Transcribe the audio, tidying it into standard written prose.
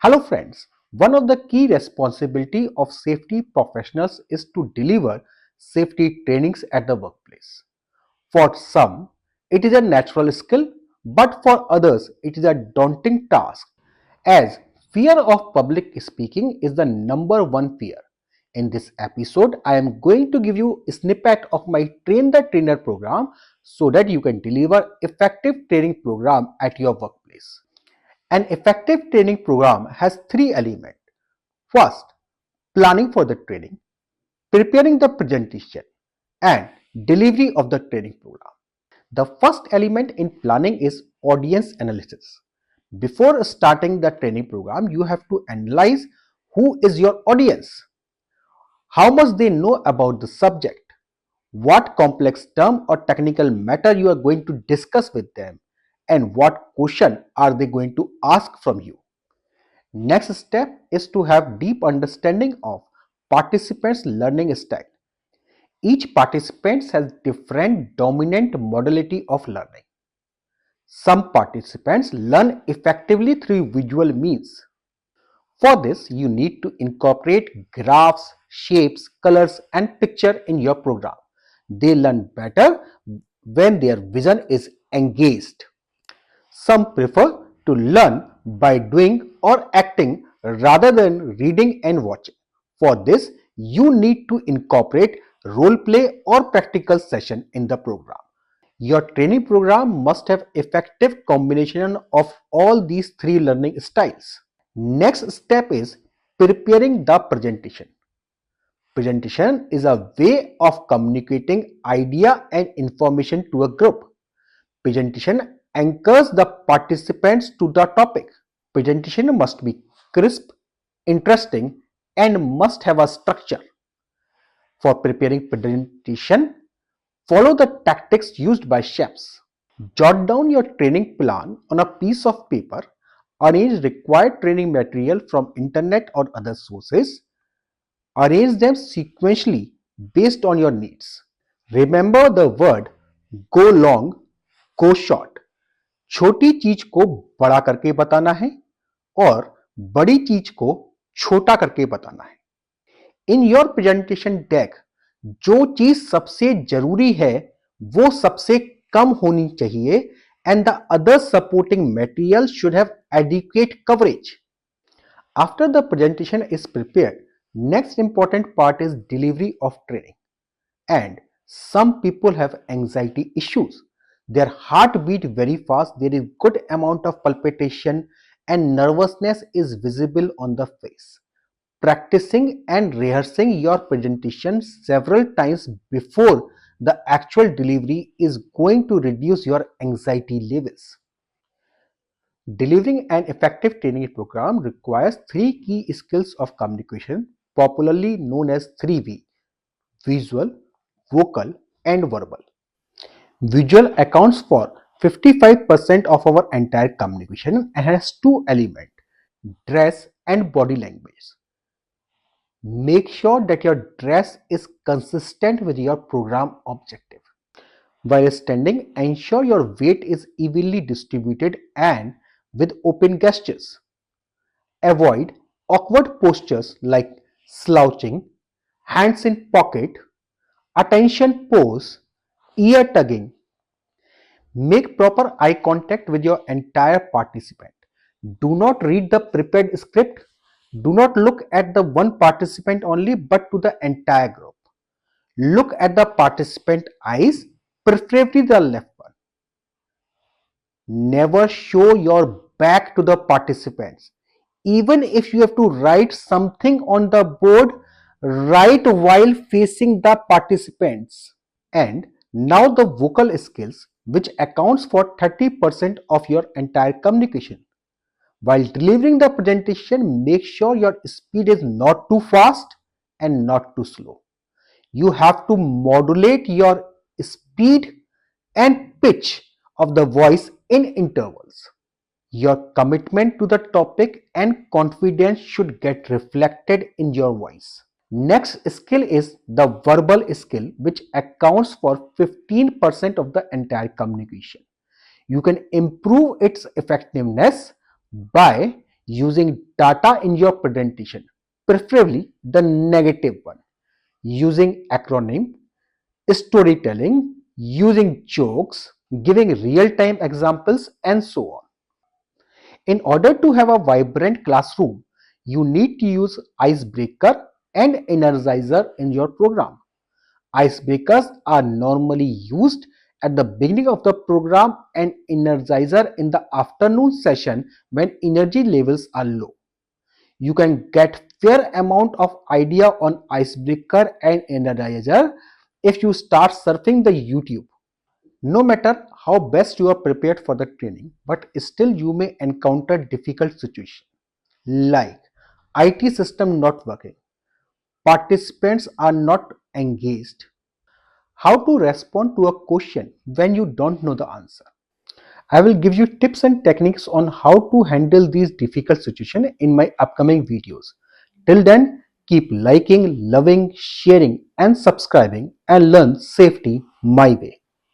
Hello friends, one of the key responsibility of safety professionals is to deliver safety trainings at the workplace. For some, it is a natural skill, but for others, it is a daunting task as fear of public speaking is the number one fear. In this episode, I am going to give you a snippet of my Train the Trainer program so that you can deliver effective training program at your workplace. An effective training program has three elements. First, planning for the training, preparing the presentation, and delivery of the training program. The first element in planning is audience analysis. Before starting the training program, you have to analyze who is your audience, how much they know about the subject, what complex term or technical matter you are going to discuss with them, and what question are they going to ask from you. Next step is to have deep understanding of participants' learning style. Each participant has different dominant modality of learning. Some participants learn effectively through visual means. For this, you need to incorporate graphs, shapes, colors, and picture in your program. They learn better when their vision is engaged. Some prefer to learn by doing or acting rather than reading and watching. For this, you need to incorporate role play or practical session in the program. Your training program must have effective combination of all these three learning styles. Next step is preparing the presentation. Presentation is a way of communicating idea and information to a group. Presentation anchors the participants to the topic. Presentation must be crisp, interesting, and must have a structure. For preparing presentation, follow the tactics used by chefs. Jot down your training plan on a piece of paper. Arrange required training material from internet or other sources. Arrange them sequentially based on your needs. Remember the word go long, go short. छोटी चीज को बड़ा करके बताना है और बड़ी चीज को छोटा करके बताना है. इन योर प्रेजेंटेशन डेक जो चीज सबसे जरूरी है वो सबसे कम होनी चाहिए and the other supporting material should have adequate coverage. After the presentation is prepared, next important part is delivery of training. And some people have anxiety issues. Their heart beat very fast, there is good amount of palpitation and nervousness is visible on the face. Practicing and rehearsing your presentation several times before the actual delivery is going to reduce your anxiety levels. Delivering an effective training program requires three key skills of communication, popularly known as 3V: visual, vocal, and verbal. Visual accounts for 55% of our entire communication and has two elements: dress and body language. Make sure that your dress is consistent with your program objective. While standing, ensure your weight is evenly distributed and with open gestures. Avoid awkward postures like slouching, hands in pocket, attention pose, ear tugging. Make proper eye contact with your entire participant. Do not read the prepared script. Do not look at the one participant only but to the entire group. Look at the participant eyes, preferably the left one. Never show your back to the participants. Even if you have to write something on the board, write while facing the participants. And now the vocal skills, which accounts for 30% of your entire communication. While delivering the presentation, make sure your speed is not too fast and not too slow. You have to modulate your speed and pitch of the voice in intervals. Your commitment to the topic and confidence should get reflected in your voice. Next skill is the verbal skill, which accounts for 15% of the entire communication. You can improve its effectiveness by using data in your presentation, preferably the negative one, using acronym, storytelling, using jokes, giving real-time examples, and so on. In order to have a vibrant classroom, you need to use icebreaker and energizer in your program. Icebreakers are normally used at the beginning of the program and energizer in the afternoon session when energy levels are low. You can get fair amount of idea on icebreaker and energizer if you start surfing the YouTube. No matter how best you are prepared for the training, but still you may encounter difficult situations like IT system not working, participants are not engaged, how to respond to a question when you don't know the answer. I will give you tips and techniques on how to handle these difficult situations in my upcoming videos. Till then, keep liking, loving, sharing, and subscribing and learn safety my way.